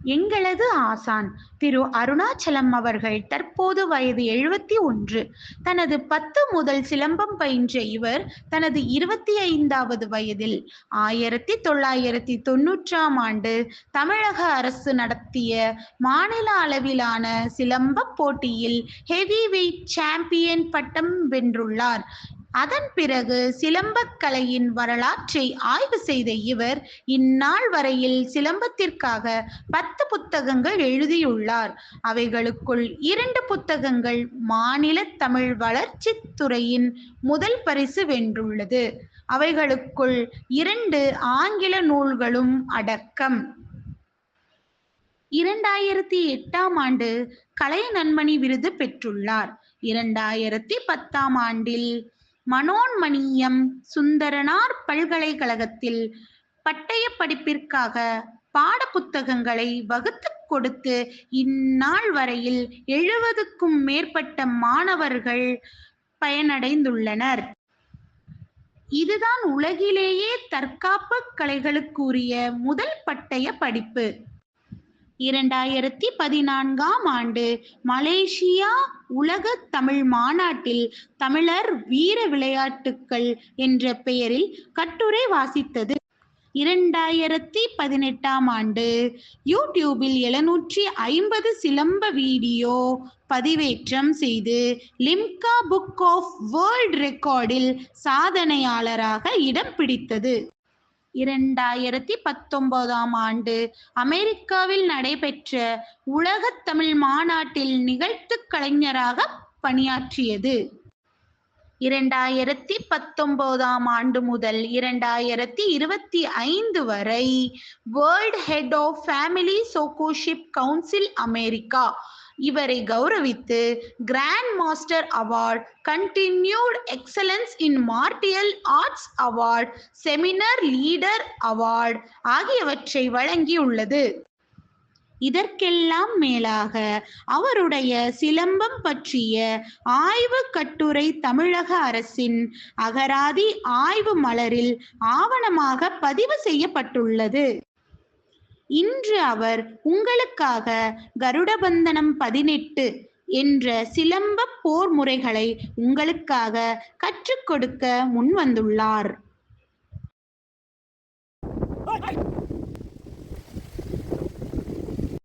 எங்களது ஆசான் திரு அருணாச்சலம் அவர்கள் தற்போது வயது 71. தனது 10 முதல் சிலம்பம் பயின்ற இவர் தனது 25வது வயதில் 1990ஆம் ஆண்டு தமிழக அரசு நடத்திய மாநில அளவிலான சிலம்பப் போட்டியில் ஹெவி வெயிட் சாம்பியன் பட்டம் வென்றுள்ளார். அதன் பிறகு சிலம்பக் கலையின் வரலாற்றை ஆய்வு செய்த இவர் இந்நாள் வரையில் சிலம்பத்திற்காக 10 புத்தகங்கள் எழுதியுள்ளார். அவைகளுக்குள் 2 புத்தகங்கள் மாநில தமிழ் வளர்ச்சித் துறையின் முதல் பரிசு வென்றுள்ளது. அவைகளுக்குள் 2 ஆங்கில நூல்களும் அடக்கம். 2008ஆம் ஆண்டு கலை நன்மணி விருது பெற்றுள்ளார். 2010ஆம் ஆண்டில் மனோன்மணியம் சுந்தரனார் பல்கலைக்கழகத்தில் பட்டய படிப்பிற்காக பாட புத்தகங்களை வகுத்துக் கொடுத்து இந்நாள் வரையில் 70க்கும் மேற்பட்ட மாணவர்கள் பயனடைந்துள்ளனர். இதுதான் உலகிலேயே தற்காப்பு கலைகளுக்குரிய முதல் பட்டய படிப்பு. 2014ஆம் ஆண்டு மலேசியா உலக தமிழ் மாநாட்டில் தமிழர் வீர விளையாட்டுக்கள் என்ற பெயரில் கட்டுரை வாசித்தது. 2018ஆம் ஆண்டு யூடியூபில் 750 சிலம்ப வீடியோ பதிவேற்றம் செய்து லிம்கா புக் ஆஃப் வேர்ல்ட் ரெக்கார்டில் சாதனையாளராக இடம் பிடித்தது. 2019ஆம் ஆண்டு அமெரிக்காவில் நடைபெற்ற உலகத் தமிழ் மாநாட்டில் நிகழ்த்துக் கலைஞராக பணியாற்றியது. 2019ஆம் ஆண்டு முதல் 2025 வரை world head of family sokeship council America இவரை கௌரவித்து grand master award, continued excellence in martial arts award, seminar leader award ஆகியவற்றை வழங்கியுள்ளது. இதற்கெல்லாம் மேலாக அவருடைய சிலம்பம் பற்றிய ஆய்வு கட்டுரை தமிழக அரசின் அகராதி ஆய்வு மலரில் ஆவணமாக பதிவு செய்யப்பட்டுள்ளது. இன்று அவர் உங்களுக்காக கருடபந்தனம் 18 என்ற சிலம்ப போர் முறைகளை உங்களுக்காக கற்றுக் கொடுக்க முன்வந்துள்ளார்.